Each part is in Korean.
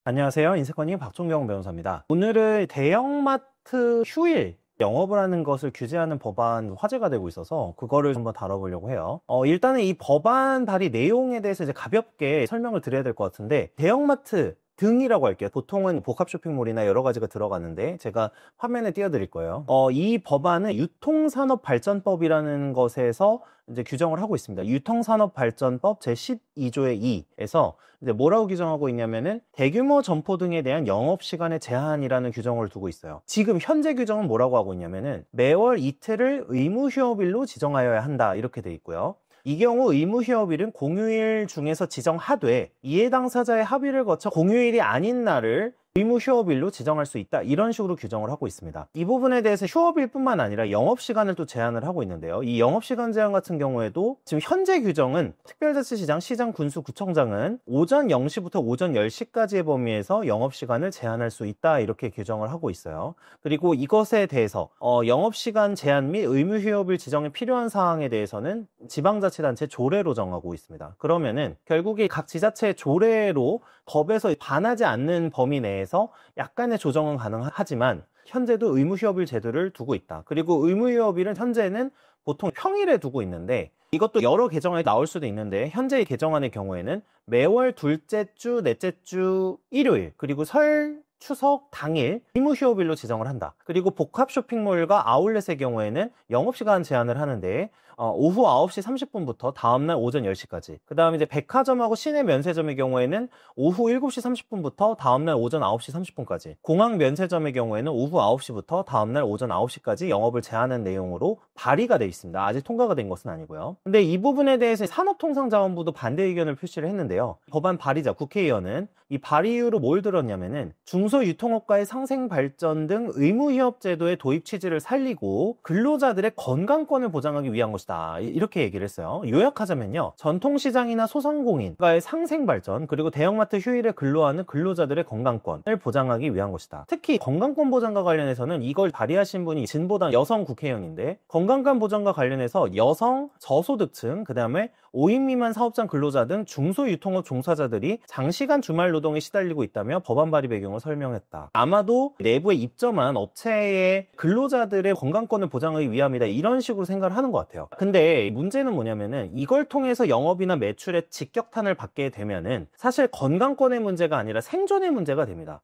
안녕하세요. 인세컨닝 박종경 변호사입니다. 오늘은 대형마트 휴일 영업을 하는 것을 규제하는 법안 화제가 되고 있어서 그거를 한번 다뤄보려고 해요. 일단은 이 법안 발의 내용에 대해서 이제 가볍게 설명을 드려야 될 것 같은데, 대형마트 등이라고 할게요. 보통은 복합 쇼핑몰이나 여러 가지가 들어가는데 제가 화면에 띄워드릴 거예요. 이 법안은 유통산업발전법이라는 것에서 이제 규정을 하고 있습니다. 유통산업발전법 제12조의 2에서 이제 뭐라고 규정하고 있냐면은 대규모 점포 등에 대한 영업시간의 제한이라는 규정을 두고 있어요. 지금 현재 규정은 뭐라고 하고 있냐면은 매월 이틀을 의무휴업일로 지정하여야 한다, 이렇게 돼 있고요. 이 경우 의무휴업일은 공휴일 중에서 지정하되 이해 당사자의 합의를 거쳐 공휴일이 아닌 날을 의무휴업일로 지정할 수 있다, 이런 식으로 규정을 하고 있습니다. 이 부분에 대해서 휴업일뿐만 아니라 영업시간을 또 제한을 하고 있는데요. 이 영업시간 제한 같은 경우에도 지금 현재 규정은 특별자치시장, 시장, 군수, 구청장은 오전 0시부터 오전 10시까지의 범위에서 영업시간을 제한할 수 있다, 이렇게 규정을 하고 있어요. 그리고 이것에 대해서 영업시간 제한 및 의무휴업일 지정에 필요한 사항에 대해서는 지방자치단체 조례로 정하고 있습니다. 그러면은 결국에 각 지자체의 조례로 법에서 반하지 않는 범위 내에서 약간의 조정은 가능하지만 현재도 의무휴업일 제도를 두고 있다. 그리고 의무휴업일은 현재는 보통 평일에 두고 있는데 이것도 여러 개정안이 나올 수도 있는데, 현재의 개정안의 경우에는 매월 둘째 주, 넷째 주 일요일, 그리고 설, 추석 당일 의무휴업일로 지정을 한다. 그리고 복합 쇼핑몰과 아울렛의 경우에는 영업시간 제한을 하는데 오후 9시 30분부터 다음날 오전 10시까지. 그 다음에 이제 백화점하고 시내 면세점의 경우에는 오후 7시 30분부터 다음날 오전 9시 30분까지. 공항 면세점의 경우에는 오후 9시부터 다음날 오전 9시까지 영업을 제한하는 내용으로 발의가 되어 있습니다. 아직 통과가 된 것은 아니고요. 근데 이 부분에 대해서 산업통상자원부도 반대 의견을 표시를 했는데요. 법안 발의자 국회의원은 이 발의 이유로 뭘 들었냐면은 중소유통업과의 상생 발전 등 의무휴업 제도의 도입 취지를 살리고 근로자들의 건강권을 보장하기 위한 것이다, 이렇게 얘기를 했어요. 요약하자면요, 전통시장이나 소상공인과의 상생 발전, 그리고 대형마트 휴일에 근로하는 근로자들의 건강권을 보장하기 위한 것이다. 특히 건강권 보장과 관련해서는 이걸 발의하신 분이 진보당 여성 국회의원인데, 건강권 보장과 관련해서 여성, 저소득층, 그 다음에 5인 미만 사업장 근로자 등 중소유통업 종사자들이 장시간 주말 노동에 시달리고 있다며 법안 발의 배경을 설명했다. 아마도 내부에 입점한 업체의 근로자들의 건강권을 보장하기 위함이다, 이런 식으로 생각을 하는 것 같아요. 근데 문제는 뭐냐면은 이걸 통해서 영업이나 매출에 직격탄을 받게 되면은 사실 건강권의 문제가 아니라 생존의 문제가 됩니다.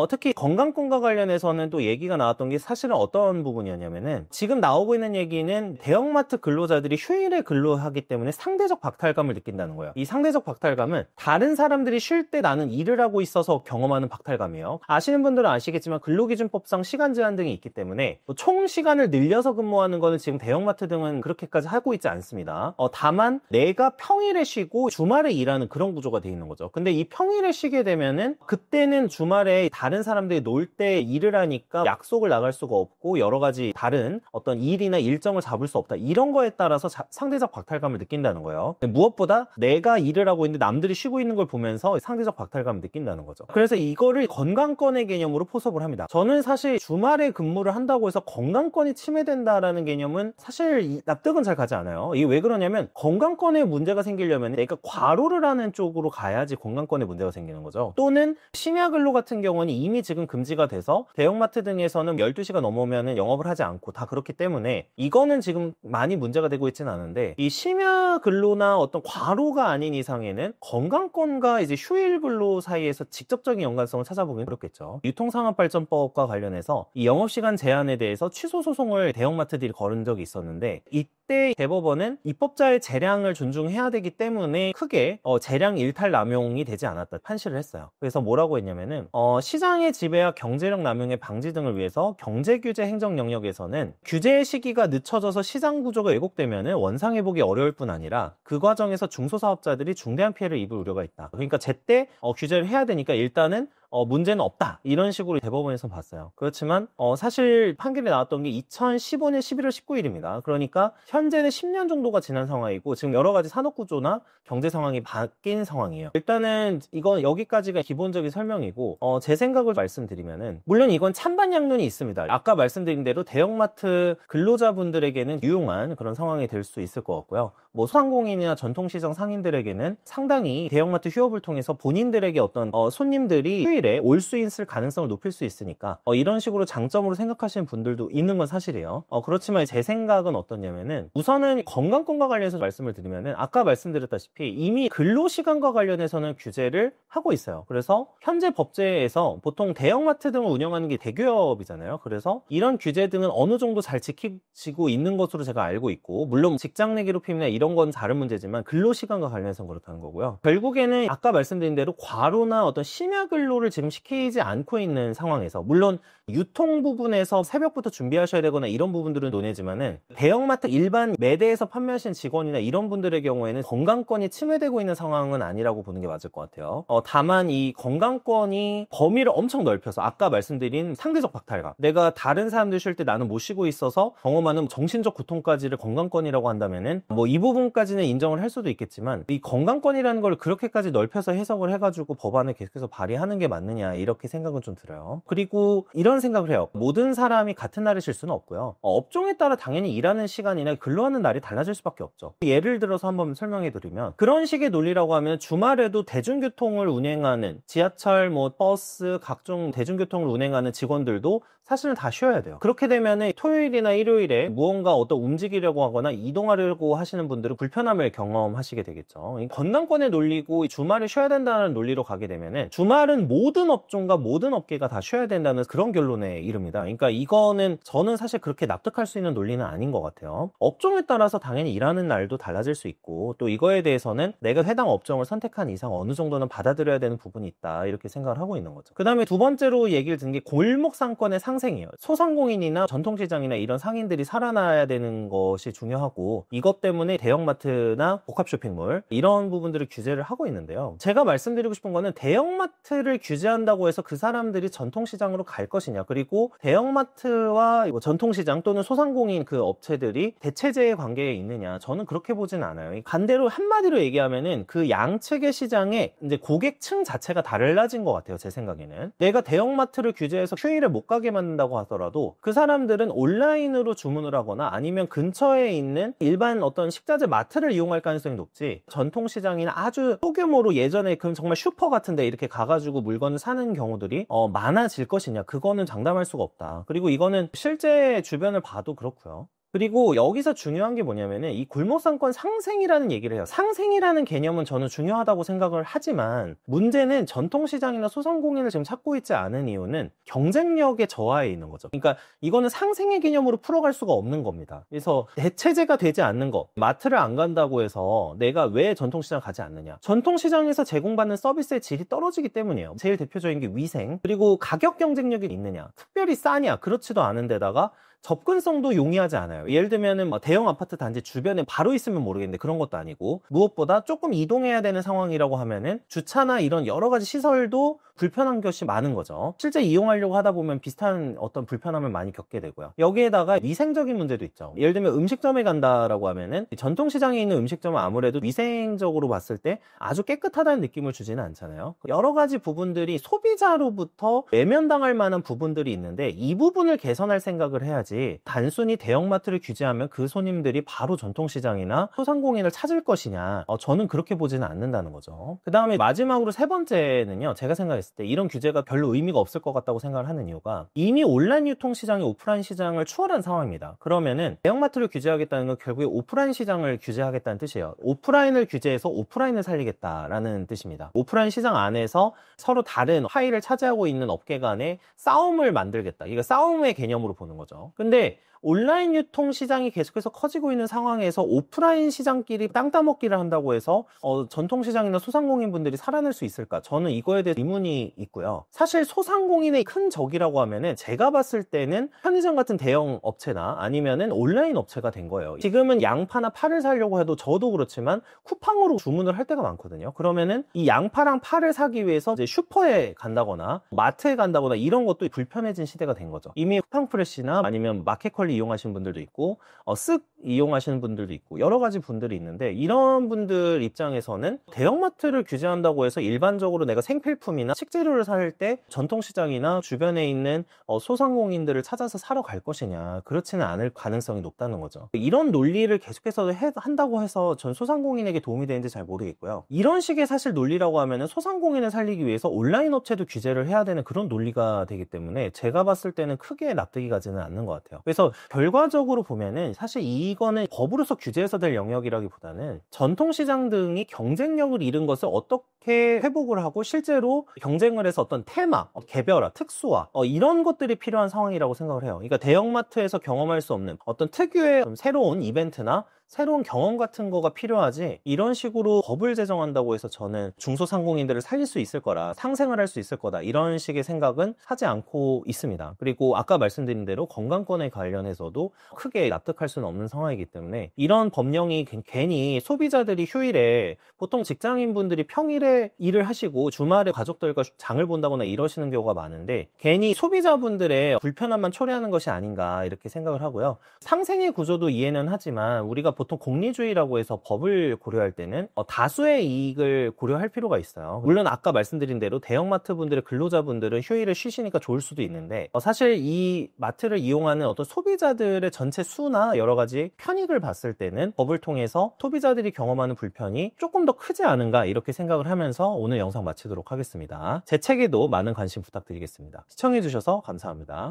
특히 건강권과 관련해서는 또 얘기가 나왔던 게 사실은 어떤 부분이었냐면은, 지금 나오고 있는 얘기는 대형마트 근로자들이 휴일에 근로하기 때문에 상대적 박탈감을 느낀다는 거예요. 이 상대적 박탈감은 다른 사람들이 쉴 때 나는 일을 하고 있어서 경험하는 박탈감이에요. 아시는 분들은 아시겠지만 근로기준법상 시간 제한 등이 있기 때문에 총 시간을 늘려서 근무하는 거는 지금 대형마트 등은 그렇게까지 하고 있지 않습니다. 다만 내가 평일에 쉬고 주말에 일하는 그런 구조가 돼 있는 거죠. 근데 이 평일에 쉬게 되면은 그때는 주말에 다른 사람들이 놀 때 일을 하니까 약속을 나갈 수가 없고 여러 가지 다른 어떤 일이나 일정을 잡을 수 없다, 이런 거에 따라서 상대적 박탈감을 느낀다는 거예요. 무엇보다 내가 일을 하고 있는데 남들이 쉬고 있는 걸 보면서 상대적 박탈감을 느낀다는 거죠. 그래서 이거를 건강권의 개념으로 포섭을 합니다. 저는 사실 주말에 근무를 한다고 해서 건강권이 침해된다라는 개념은 사실 납득은 잘 가지 않아요. 이게 왜 그러냐면 건강권에 문제가 생기려면 내가 과로를 하는 쪽으로 가야지 건강권에 문제가 생기는 거죠. 또는 심야 근로 같은 경우는 이미 지금 금지가 돼서 대형마트 등에서는 12시가 넘으면 영업을 하지 않고 다 그렇기 때문에 이거는 지금 많이 문제가 되고 있지는 않은데, 이 심야 근로나 어떤 과로가 아닌 이상에는 건강권과 이제 휴일 근로 사이에서 직접적인 연관성을 찾아보긴 그렇겠죠. 유통산업발전법과 관련해서 이 영업시간 제한에 대해서 취소 소송을 대형마트들이 걸은 적이 있었는데, 이때 대법원은 입법자의 재량을 존중해야 되기 때문에 크게 재량 일탈 남용이 되지 않았다 판시를 했어요. 그래서 뭐라고 했냐면은 시장의 지배와 경제력 남용의 방지 등을 위해서 경제규제 행정 영역에서는 규제의 시기가 늦춰져서 시장 구조가 왜곡되면은 원상 회복이 어려울 뿐 아니라 그 과정에서 중소사업자들이 중대한 피해를 입을 우려가 있다. 그러니까 제때 규제를 해야 되니까 일단은 문제는 없다, 이런 식으로 대법원에서 봤어요. 그렇지만 사실 판결이 나왔던 게 2015년 11월 19일입니다. 그러니까 현재는 10년 정도가 지난 상황이고 지금 여러 가지 산업구조나 경제 상황이 바뀐 상황이에요. 일단은 이건 여기까지가 기본적인 설명이고, 제 생각을 말씀드리면은, 물론 이건 찬반양론이 있습니다. 아까 말씀드린 대로 대형마트 근로자분들에게는 유용한 그런 상황이 될 수 있을 것 같고요. 뭐 소상공인이나 전통시장 상인들에게는 상당히 대형마트 휴업을 통해서 본인들에게 어떤 손님들이 휴일에 휴일에 올 수 있을 가능성을 높일 수 있으니까 이런 식으로 장점으로 생각하시는 분들도 있는 건 사실이에요. 그렇지만 제 생각은 어떠냐면은 우선은 건강권과 관련해서 말씀을 드리면은 아까 말씀드렸다시피 이미 근로시간과 관련해서는 규제를 하고 있어요. 그래서 현재 법제에서 보통 대형마트 등을 운영하는 게 대기업이잖아요. 그래서 이런 규제 등은 어느 정도 잘 지키고 있는 것으로 제가 알고 있고, 물론 직장 내 괴롭힘이나 이런 건 다른 문제지만 근로시간과 관련해서는 그렇다는 거고요. 결국에는 아까 말씀드린 대로 과로나 어떤 심야 근로를 지금 시키지 않고 있는 상황에서, 물론 유통 부분에서 새벽부터 준비하셔야 되거나 이런 부분들은 논외지만은 대형마트 일반 매대에서 판매하시는 직원이나 이런 분들의 경우에는 건강권이 침해되고 있는 상황은 아니라고 보는 게 맞을 것 같아요. 다만 이 건강권이 범위를 엄청 넓혀서 아까 말씀드린 상대적 박탈감, 내가 다른 사람들 쉴 때 나는 못 쉬고 있어서 경험하는 정신적 고통까지를 건강권이라고 한다면은 뭐 이 부분까지는 인정을 할 수도 있겠지만, 이 건강권이라는 걸 그렇게까지 넓혀서 해석을 해가지고 법안을 계속해서 발의하는 게 맞느냐, 이렇게 생각은 좀 들어요. 그리고 이런 생각을 해요. 모든 사람이 같은 날에 쉴 수는 없고요. 업종에 따라 당연히 일하는 시간이나 근로하는 날이 달라질 수밖에 없죠. 예를 들어서 한번 설명해 드리면, 그런 식의 논리라고 하면 주말에도 대중교통을 운행하는 지하철, 뭐 버스, 각종 대중교통을 운행하는 직원들도 사실은 다 쉬어야 돼요. 그렇게 되면 토요일이나 일요일에 무언가 어떤 움직이려고 하거나 이동하려고 하시는 분들은 불편함을 경험하시게 되겠죠. 건강권의 논리고 주말에 쉬어야 된다는 논리로 가게 되면 주말은 모든 업종과 모든 업계가 다 쉬어야 된다는 그런 결론에 이릅니다. 그러니까 이거는 저는 사실 그렇게 납득할 수 있는 논리는 아닌 것 같아요. 업종에 따라서 당연히 일하는 날도 달라질 수 있고, 또 이거에 대해서는 내가 해당 업종을 선택한 이상 어느 정도는 받아들여야 되는 부분이 있다, 이렇게 생각을 하고 있는 거죠. 그 다음에 두 번째로 얘기를 드는 게 골목 상권의 상생이에요. 소상공인이나 전통시장이나 이런 상인들이 살아나야 되는 것이 중요하고, 이것 때문에 대형마트나 복합쇼핑몰 이런 부분들을 규제를 하고 있는데요. 제가 말씀드리고 싶은 거는 대형마트를 규제한다고 해서 그 사람들이 전통시장으로 갈 것이냐, 그리고 대형마트와 전통시장 또는 소상공인 그 업체들이 대체제의 관계에 있느냐, 저는 그렇게 보진 않아요. 반대로 한마디로 얘기하면은 그 양측의 시장에 이제 고객층 자체가 달라진 것 같아요. 제 생각에는 내가 대형마트를 규제해서 휴일에 못 가게 만든다고 하더라도 그 사람들은 온라인으로 주문을 하거나 아니면 근처에 있는 일반 어떤 식자재 마트를 이용할 가능성이 높지, 전통시장이나 아주 소규모로 예전에 그 정말 슈퍼 같은데 이렇게 가가지고 물건을 사는 경우들이 많아질 것이냐, 그거는 장담할 수가 없다. 그리고 이거는 실제 주변을 봐도 그렇고요. 그리고 여기서 중요한 게 뭐냐면은 이 골목상권 상생이라는 얘기를 해요. 상생이라는 개념은 저는 중요하다고 생각을 하지만, 문제는 전통시장이나 소상공인을 지금 찾고 있지 않은 이유는 경쟁력의 저하에 있는 거죠. 그러니까 이거는 상생의 개념으로 풀어갈 수가 없는 겁니다. 그래서 대체제가 되지 않는 거, 마트를 안 간다고 해서 내가 왜 전통시장 가지 않느냐, 전통시장에서 제공받는 서비스의 질이 떨어지기 때문이에요. 제일 대표적인 게 위생, 그리고 가격 경쟁력이 있느냐, 특별히 싸냐, 그렇지도 않은 데다가 접근성도 용이하지 않아요. 예를 들면은 대형 아파트 단지 주변에 바로 있으면 모르겠는데 그런 것도 아니고, 무엇보다 조금 이동해야 되는 상황이라고 하면은 주차나 이런 여러 가지 시설도 불편한 것이 많은 거죠. 실제 이용하려고 하다 보면 비슷한 어떤 불편함을 많이 겪게 되고요. 여기에다가 위생적인 문제도 있죠. 예를 들면 음식점에 간다라고 하면은 전통시장에 있는 음식점은 아무래도 위생적으로 봤을 때 아주 깨끗하다는 느낌을 주지는 않잖아요. 여러 가지 부분들이 소비자로부터 외면당할 만한 부분들이 있는데, 이 부분을 개선할 생각을 해야지 단순히 대형마트를 규제하면 그 손님들이 바로 전통시장이나 소상공인을 찾을 것이냐, 저는 그렇게 보지는 않는다는 거죠. 그 다음에 마지막으로 세 번째는요, 제가 생각했을 때 이런 규제가 별로 의미가 없을 것 같다고 생각을 하는 이유가, 이미 온라인 유통시장이 오프라인 시장을 추월한 상황입니다. 그러면은 대형마트를 규제하겠다는 건 결국에 오프라인 시장을 규제하겠다는 뜻이에요. 오프라인을 규제해서 오프라인을 살리겠다라는 뜻입니다. 오프라인 시장 안에서 서로 다른 파이를 차지하고 있는 업계 간의 싸움을 만들겠다, 이거 싸움의 개념으로 보는 거죠. 근데 온라인 유통 시장이 계속해서 커지고 있는 상황에서 오프라인 시장끼리 땅 따먹기를 한다고 해서 전통시장이나 소상공인 분들이 살아날 수 있을까? 저는 이거에 대해 의문이 있고요. 사실 소상공인의 큰 적이라고 하면은 제가 봤을 때는 편의점 같은 대형 업체나 아니면은 온라인 업체가 된 거예요. 지금은 양파나 파를 사려고 해도 저도 그렇지만 쿠팡으로 주문을 할 때가 많거든요. 그러면은 이 양파랑 파를 사기 위해서 이제 슈퍼에 간다거나 마트에 간다거나 이런 것도 불편해진 시대가 된 거죠. 이미 쿠팡프레시나 아니면 마켓컬리 이용하시는 분들도 있고 쓱 이용하시는 분들도 있고 여러 가지 분들이 있는데, 이런 분들 입장에서는 대형마트를 규제한다고 해서 일반적으로 내가 생필품이나 식재료를 살 때 전통시장이나 주변에 있는 소상공인들을 찾아서 사러 갈 것이냐, 그렇지는 않을 가능성이 높다는 거죠. 이런 논리를 계속해서 한다고 해서 전 소상공인에게 도움이 되는지 잘 모르겠고요. 이런 식의 사실 논리라고 하면은 소상공인을 살리기 위해서 온라인 업체도 규제를 해야 되는 그런 논리가 되기 때문에 제가 봤을 때는 크게 납득이 가지는 않는 것 같아요. 그래서 결과적으로 보면은 사실 이거는 법으로서 규제해서 될 영역이라기보다는 전통시장 등이 경쟁력을 잃은 것을 어떻게 회복을 하고 실제로 경쟁을 해서 어떤 테마, 개별화, 특수화 이런 것들이 필요한 상황이라고 생각을 해요. 그러니까 대형마트에서 경험할 수 없는 어떤 특유의 좀 새로운 이벤트나 새로운 경험 같은 거가 필요하지, 이런 식으로 법을 제정한다고 해서 저는 중소상공인들을 살릴 수 있을 거라, 상생을 할 수 있을 거다, 이런 식의 생각은 하지 않고 있습니다. 그리고 아까 말씀드린 대로 건강권에 관련해서도 크게 납득할 수는 없는 상황이기 때문에 이런 법령이 괜히 소비자들이 휴일에, 보통 직장인분들이 평일에 일을 하시고 주말에 가족들과 장을 본다거나 이러시는 경우가 많은데 괜히 소비자분들의 불편함만 초래하는 것이 아닌가 이렇게 생각을 하고요. 상생의 구조도 이해는 하지만 우리가 보통 공리주의라고 해서 법을 고려할 때는 다수의 이익을 고려할 필요가 있어요. 물론 아까 말씀드린 대로 대형마트 분들의 근로자분들은 휴일을 쉬시니까 좋을 수도 있는데 사실 이 마트를 이용하는 어떤 소비자들의 전체 수나 여러 가지 편익을 봤을 때는 법을 통해서 소비자들이 경험하는 불편이 조금 더 크지 않은가 이렇게 생각을 하면서 오늘 영상 마치도록 하겠습니다. 제 책에도 많은 관심 부탁드리겠습니다. 시청해주셔서 감사합니다.